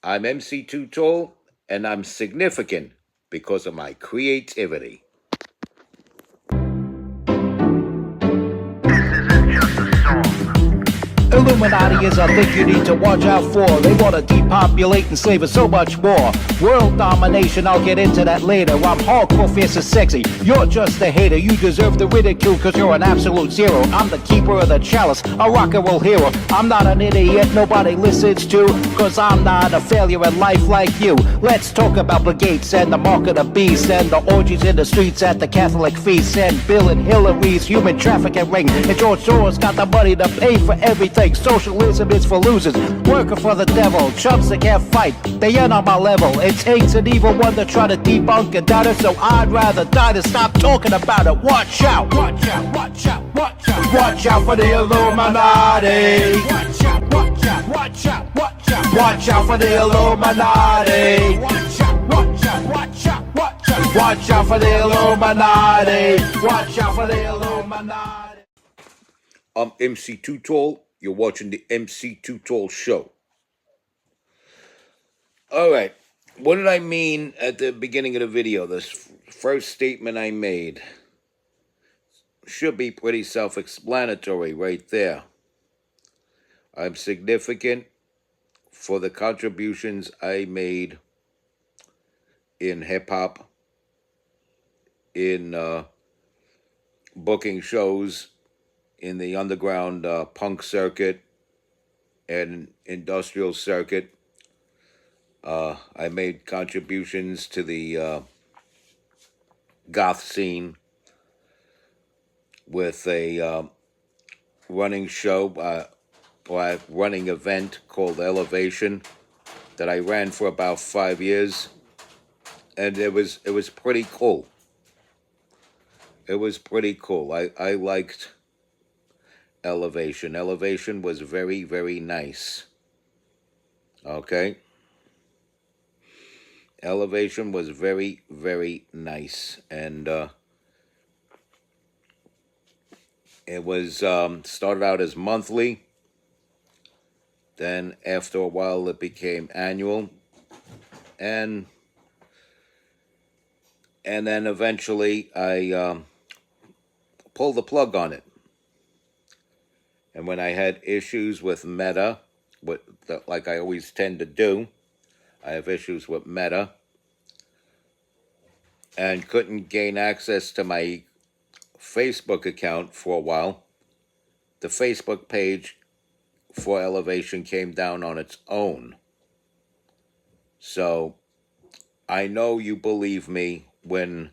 I'm MC Too Tall, and I'm significant because of my creativity. Illuminati is a thing you need to watch out for. They want to depopulate and slave us so much more. World domination, I'll get into that later. I'm hardcore, fierce and sexy. You're just a hater. You deserve the ridicule because you're an absolute zero. I'm the keeper of the chalice, a rock and roll hero. I'm not an idiot nobody listens to, because I'm not a failure in life like you. Let's talk about Bill Gates and the mark of the beast and the orgies in the streets at the Catholic feasts and Bill and Hillary's human trafficking ring. And George Soros got the money to pay for everything. Socialism is for losers, working for the devil. Chumps that can't fight, they ain't on my level. It takes an evil one to try to debunk and doubt it, so I'd rather die than stop talking about it. Watch out, watch out, watch out, watch out. Watch out for the Illuminati. Watch out, watch out, watch out, watch out. Watch out for the Illuminati. Watch out, watch out, watch out, watch out. Watch out for the Illuminati. Watch out for the Illuminati. I'm MC Too Tall. You're watching the MC Too Tall Show. All right. What did I mean at the beginning of the video? This first statement I made should be pretty self-explanatory right there. I'm significant for the contributions I made in hip-hop, in booking shows in the underground punk circuit and industrial circuit. I made contributions to the Goth scene with a running show, or a running event called Elevation that I ran for about 5 years, and it was pretty cool. It was pretty cool. I liked Elevation. Elevation was very, very nice. Okay? Elevation was very, very nice. And it was started out as monthly. Then after a while it became annual. And then eventually I pulled the plug on it. And when I had issues with Meta, like I always tend to do, I have issues with Meta, and couldn't gain access to my Facebook account for a while, the Facebook page for Elevation came down on its own. So I know you believe me when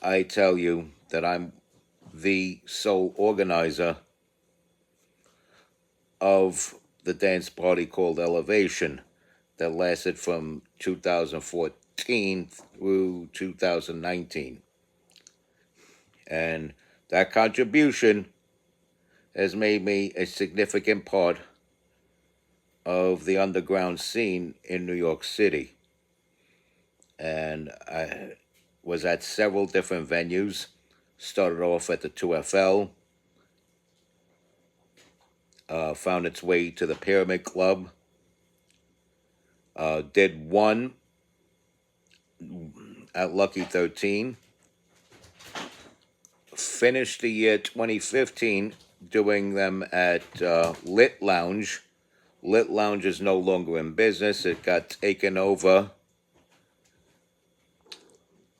I tell you that I'm the sole organizer of the dance party called Elevation that lasted from 2014 through 2019. And that contribution has made me a significant part of the underground scene in New York City. And I was at several different venues. Started off at the 2FL, found its way to the Pyramid Club, did one at Lucky 13, finished the year 2015 doing them at Lit Lounge. Lit Lounge is no longer in business. It got taken over.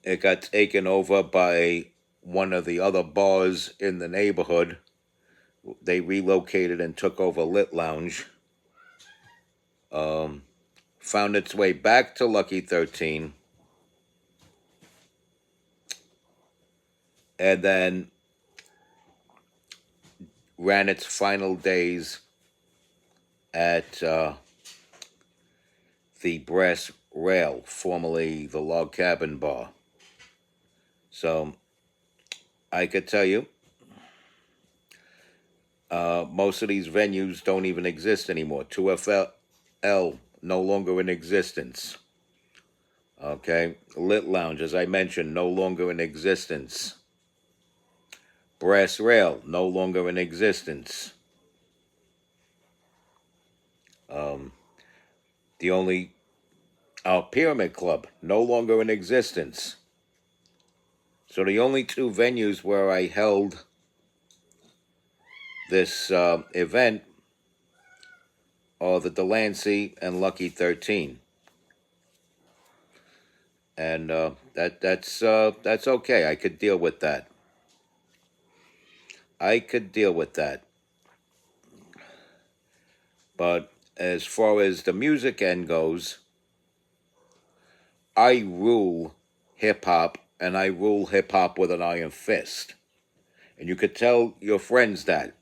It got taken over by one of the other bars in the neighborhood. They relocated and took over Lit Lounge. Found its way back to Lucky 13. And then ran its final days at the Brass Rail, formerly the Log Cabin Bar. So I could tell you, most of these venues don't even exist anymore. 2FL no longer in existence. Okay, Lit Lounge, as I mentioned, no longer in existence. Brass Rail, no longer in existence. The only Pyramid Club, no longer in existence. So the only two venues where I held this event are the Delancey and Lucky 13. And that's okay. I could deal with that. I could deal with that. But as far as the music end goes, I rule hip hop, and I rule hip hop with an iron fist. And you could tell your friends that.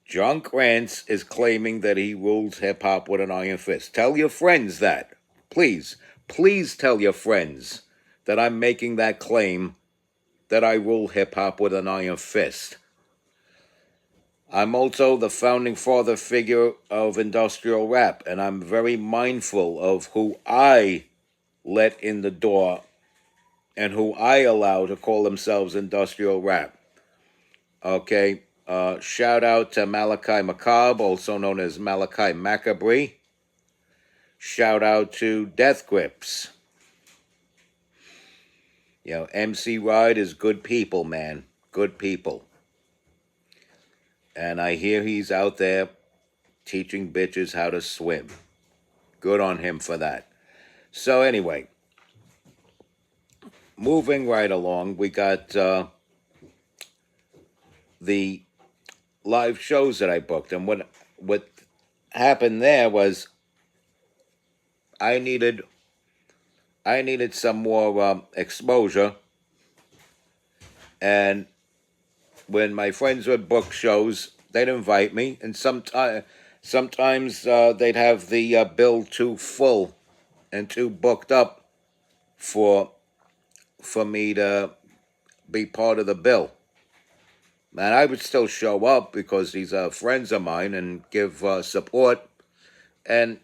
John Krantz is claiming that he rules hip hop with an iron fist. Tell your friends that. Please, please tell your friends that I'm making that claim that I rule hip hop with an iron fist. I'm also the founding father figure of industrial rap, and I'm very mindful of who I let in the door and who I allow to call themselves industrial rap. Okay, shout out to Malachi Macabre, also known as Malachi Macabre. Shout out to Death Grips. You know, MC Ride is good people, man. Good people. And I hear he's out there teaching bitches how to swim. Good on him for that. So anyway, moving right along, we got the live shows that I booked, and what happened there was I needed some more exposure, and when my friends would book shows, they'd invite me, and sometimes they'd have the bill too full and too booked up for me to be part of the bill. And I would still show up because these are friends of mine and give support. And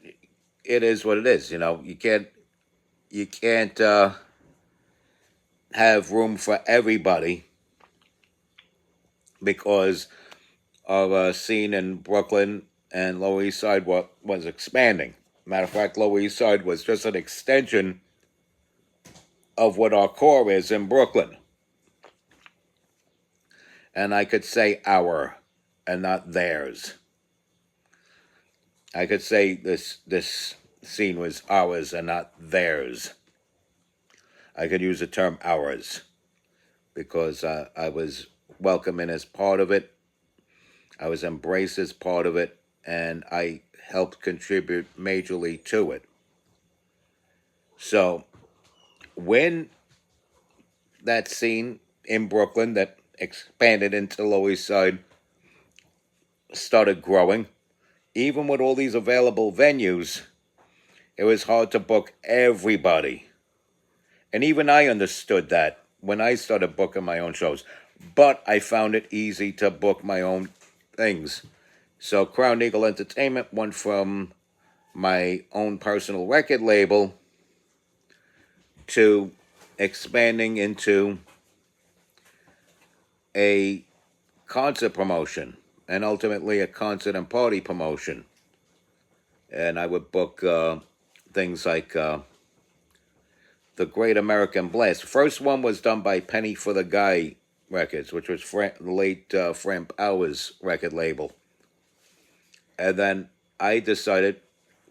it is what it is. You know, you can't have room for everybody because of a scene in Brooklyn and Lower East Side was expanding. Matter of fact, Lower East Side was just an extension of what our core is in Brooklyn. And I could say our and not theirs. I could say this scene was ours and not theirs. I could use the term ours because I was welcome in as part of it. I was embraced as part of it, and I helped contribute majorly to it. So when that scene in Brooklyn that expanded into Lower East Side started growing, even with all these available venues, it was hard to book everybody. And even I understood that when I started booking my own shows. But I found it easy to book my own things. So Crown Eagle Entertainment went from my own personal record label to expanding into a concert promotion and ultimately a concert and party promotion. And I would book things like the Great American Blast. The first one was done by Penny for the Guy Records, which was the late Fran Powers record label. And then I decided,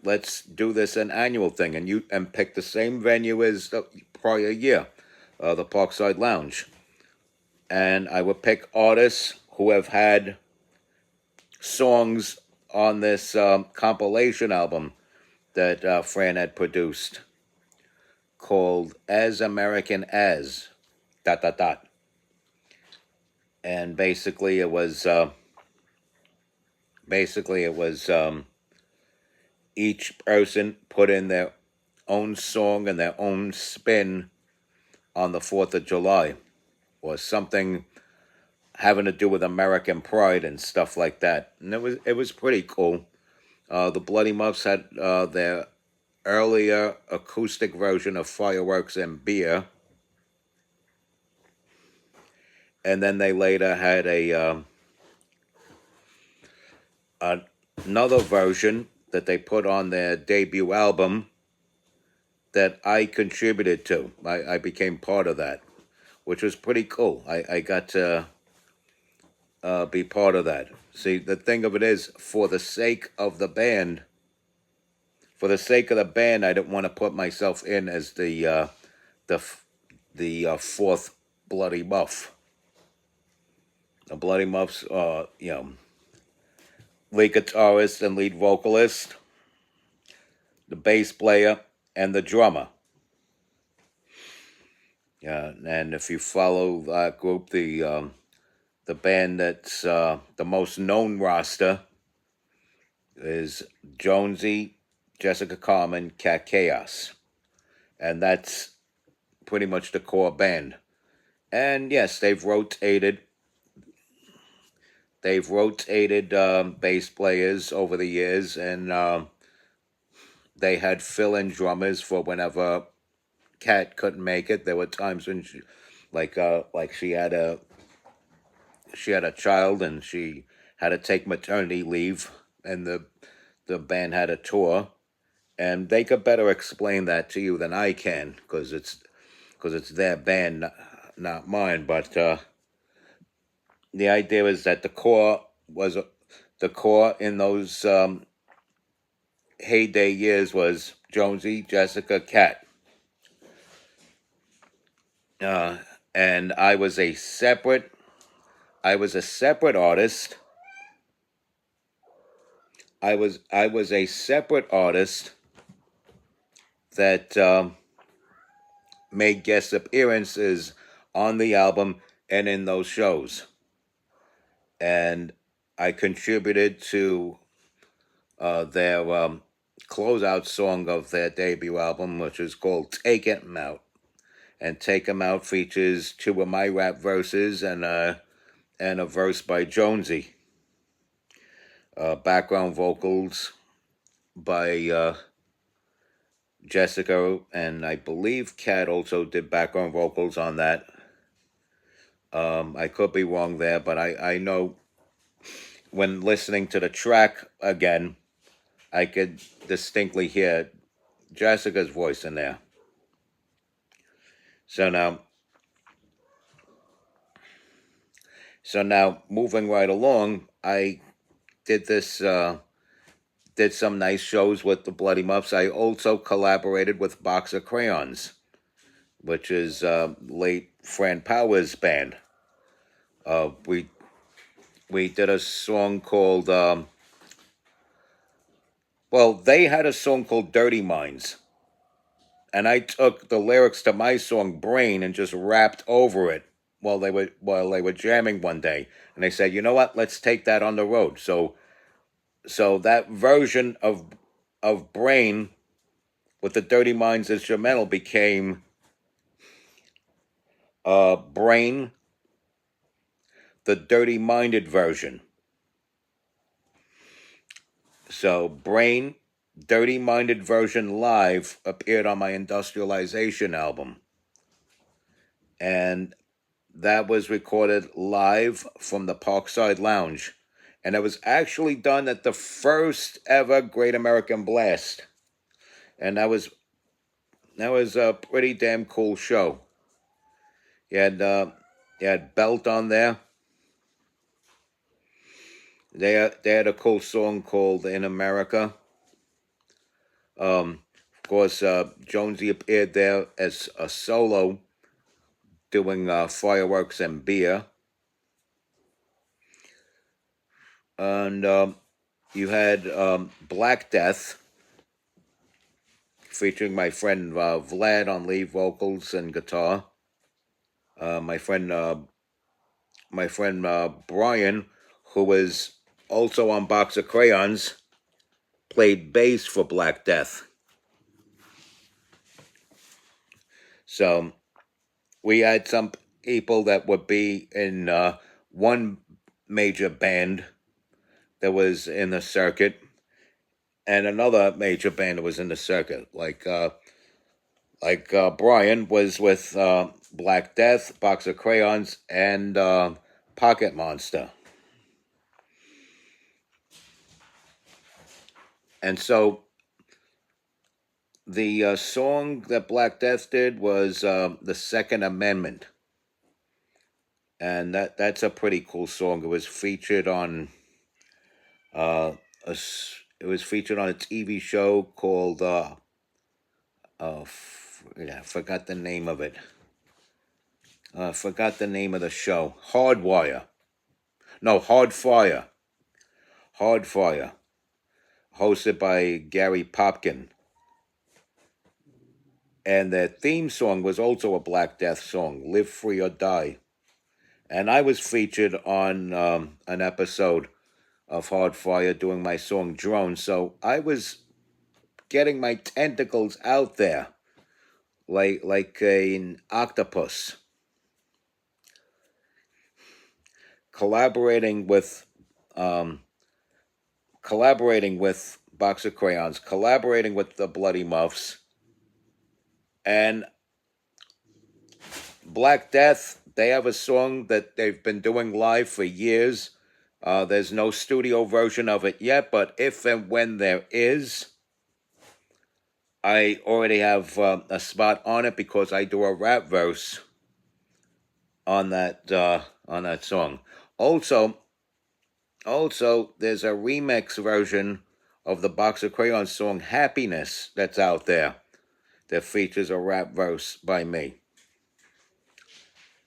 let's do this an annual thing, and pick the same venue as the prior year, the Parkside Lounge. And I would pick artists who have had songs on this compilation album that Fran had produced called As American As ... And basically it was each person put in their own song and their own spin on the 4th of July or something having to do with American pride and stuff like that. And it was pretty cool. The Bloody Muffs had their earlier acoustic version of Fireworks and Beer. And then they later had another version that they put on their debut album that I contributed to. I became part of that, which was pretty cool. I got to be part of that. See, the thing of it is, for the sake of the band, I didn't want to put myself in as the fourth Bloody Muff. The Bloody Muffs, lead guitarist and lead vocalist, the bass player, and the drummer. And if you follow that group, the band that's the most known roster is Jonesy, Jessica Carmen, Cat Chaos, and that's pretty much the core band. And yes, they've rotated bass players over the years, and they had fill-in drummers for whenever Cat couldn't make it. There were times when she, like she had a child and she had to take maternity leave, and the band had a tour, and they could better explain that to you than I can, because it's their band, not mine. But the idea is that the core in those heyday years was Jonesy, Jessica, Cat, and I was a separate artist. I was a separate artist that made guest appearances on the album and in those shows, and I contributed to their closeout song of their debut album, which is called "Take 'Em Out." And "Take 'Em Out" features two of my rap verses and a verse by Jonesy. Background vocals by Jessica, and I believe Kat also did background vocals on that. I could be wrong there, but I know when listening to the track again, I could distinctly hear Jessica's voice in there. So now moving right along, I did some nice shows with the Bloody Muffs. I also collaborated with Box of Crayons, which is late Fran Powers' band. We did a song called they had a song called "Dirty Minds," and I took the lyrics to my song "Brain" and just rapped over it while they were jamming one day. And they said, "You know what? Let's take that on the road." So that version of "Brain" with the "Dirty Minds" instrumental became "Brain," the Dirty Minded version. So "Brain," Dirty Minded version live appeared on my Industrialization album. And that was recorded live from the Parkside Lounge. And it was actually done at the first ever Great American Blast. And that was a pretty damn cool show. You had Belt on there. They had a cool song called "In America." Of course, Jonesy appeared there as a solo, doing Fireworks and Beer. And you had Black Death, featuring my friend Vlad on lead vocals and guitar. My friend Brian, who was also on Box of Crayons, played bass for Black Death. So we had some people that would be in one major band that was in the circuit, and another major band that was in the circuit, like Brian was with Black Death, Box of Crayons, and Pocket Monster. And so the song that Black Death did was the Second Amendment, and that's a pretty cool song. It was featured on uh, it was featured on a TV show called yeah, I forgot the name of it. Forgot the name of the show. Hardwire. No, Hard Fire. Hard Fire. Hosted by Gary Popkin. And their theme song was also a Black Death song, Live Free or Die. And I was featured on an episode of Hard Fire doing my song Drone. So I was getting my tentacles out there like an octopus, collaborating with um, Box of Crayons, collaborating with the Bloody Muffs, and Black Death. They have a song that they've been doing live for years. There's no studio version of it yet, but if and when there is, I already have a spot on it because I do a rap verse on that song. Also, there's a remix version of the Box of Crayons song "Happiness" that's out there that features a rap verse by me.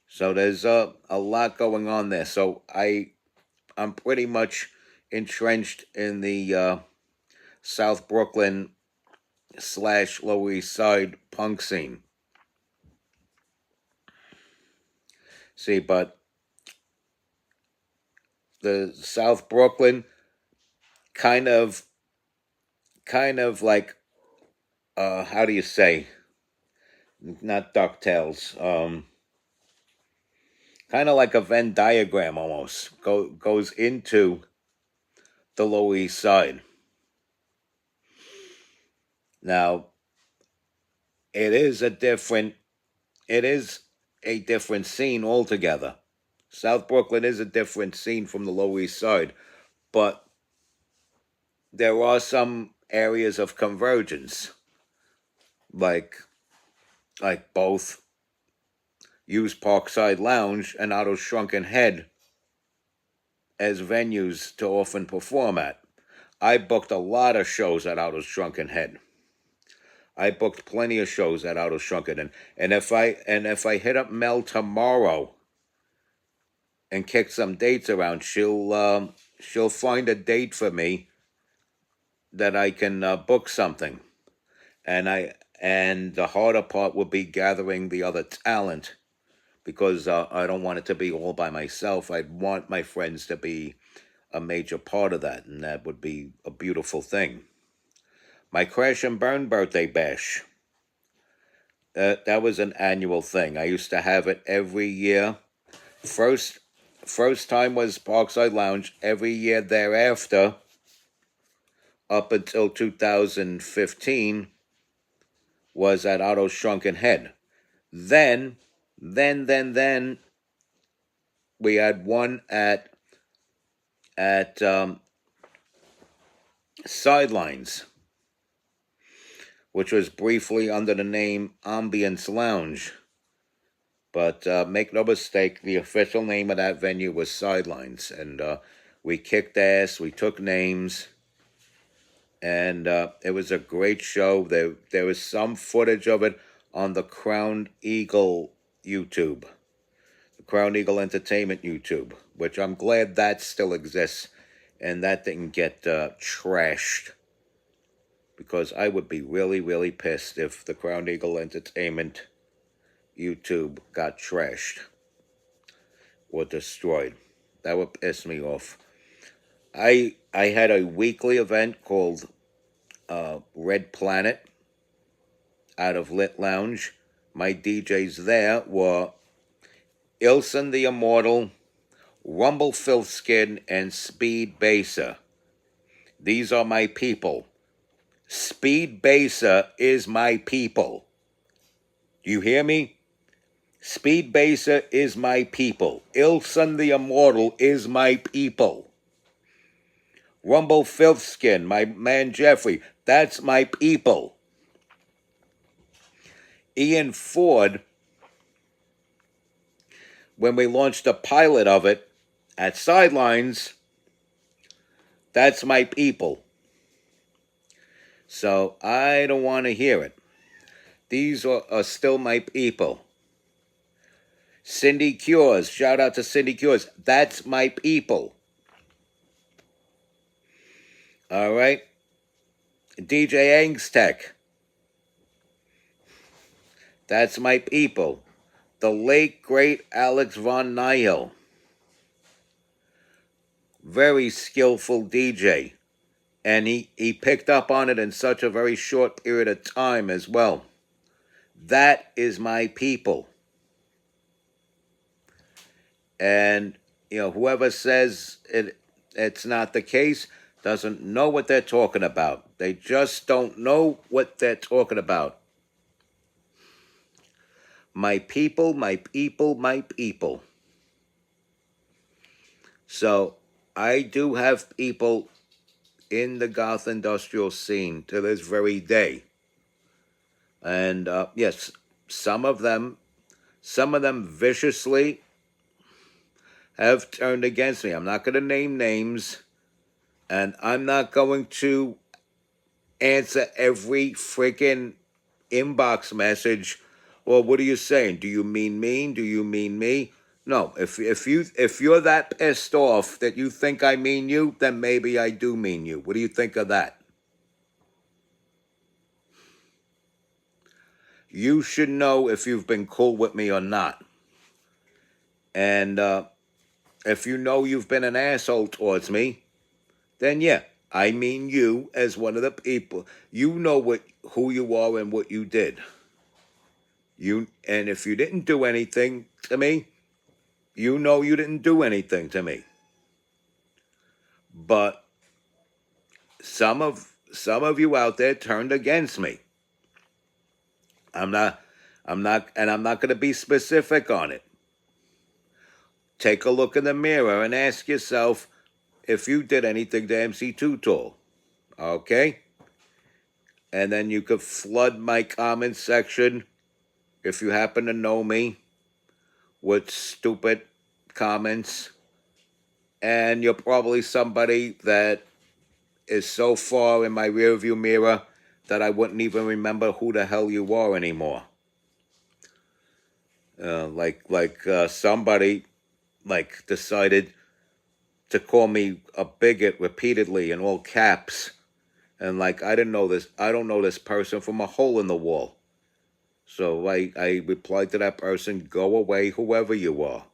So there's a lot going on there. So I'm pretty much entrenched in the South Brooklyn / Lower East Side punk scene. See, but the South Brooklyn kind of like how do you say? Not DuckTales. Kind of like a Venn diagram almost goes into the Lower East Side. Now, it is a different scene altogether. South Brooklyn is a different scene from the Lower East Side, but there are some areas of convergence, like both use Parkside Lounge and Otto's Shrunken Head as venues to often perform at. I booked a lot of shows at Otto's Shrunken Head. I booked plenty of shows at Otto's Shrunken Head, and if I hit up Mel tomorrow and kick some dates around, she'll find a date for me that I can book something, and the harder part will be gathering the other talent, because I don't want it to be all by myself. I'd want my friends to be a major part of that, and that would be a beautiful thing. My Crash and Burn birthday bash. That was an annual thing. I used to have it every year. First time was Parkside Lounge. Every year thereafter, up until 2015, was at Otto's Shrunken Head. Then we had one at Sidelines, which was briefly under the name Ambience Lounge. But make no mistake, the official name of that venue was Sidelines. And we kicked ass, we took names, and it was a great show. There was some footage of it on the Crown Eagle YouTube, the Crown Eagle Entertainment YouTube, which I'm glad that still exists and that didn't get trashed, because I would be really, really pissed if the Crown Eagle Entertainment YouTube got trashed or destroyed. That would piss me off. I had a weekly event called Red Planet out of Lit Lounge. My DJs there were Ilson the Immortal, Rumble Filth Skin, and Speed Baser. These are my people. Speed Baser is my people. Do you hear me? Speed Baser is my people. Ilson the Immortal is my people. Rumble Filthskin, my man Jeffrey, that's my people. Ian Ford, when we launched a pilot of it at Sidelines, that's my people. So I don't want to hear it. These are still my people. Cindy Cures, shout out to Cindy Cures. That's my people. All right. DJ Angstech. That's my people. The late, great Alex Von Nihil. Very skillful DJ. And he picked up on it in such a very short period of time as well. That is my people. And, whoever says it's not the case doesn't know what they're talking about. They just don't know what they're talking about. My people, my people, my people. So I do have people in the goth industrial scene to this very day. And yes, some of them viciously have turned against me. I'm not going to name names, and I'm not going to answer every freaking inbox message. Well, what are you saying? Do you mean mean? Do you mean me? No. If you're that pissed off that you think I mean you, then maybe I do mean you. What do you think of that? You should know if you've been cool with me or not. And if you know you've been an asshole towards me, then yeah, I mean you as one of the people. You know who you are and what you did. And if you didn't do anything to me, you know you didn't do anything to me. But some of you out there turned against me. I'm not going to be specific on it. Take a look in the mirror and ask yourself if you did anything to MC Too Tall. Okay? And then you could flood my comment section if you happen to know me with stupid comments. And you're probably somebody that is so far in my rearview mirror that I wouldn't even remember who the hell you are anymore. Somebody decided to call me a bigot repeatedly in all caps, and I don't know this person from a hole in the wall. So I replied to that person, go away, whoever you are.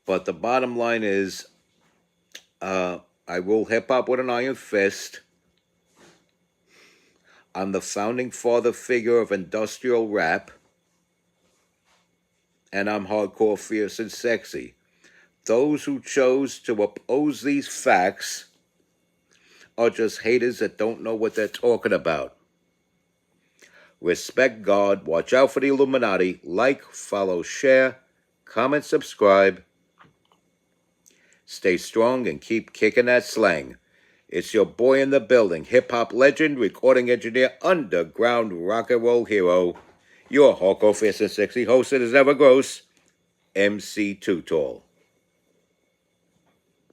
But the bottom line is, I rule hip-hop with an iron fist. I'm the founding father figure of industrial rap. And I'm hardcore, fierce, and sexy. Those who chose to oppose these facts are just haters that don't know what they're talking about. Respect God, watch out for the Illuminati, like, follow, share, comment, subscribe. Stay strong and keep kicking that slang. It's your boy in the building, hip-hop legend, recording engineer, underground rock and roll hero, your hardcore, fierce, and sexy host that is never gross, MC Too Tall.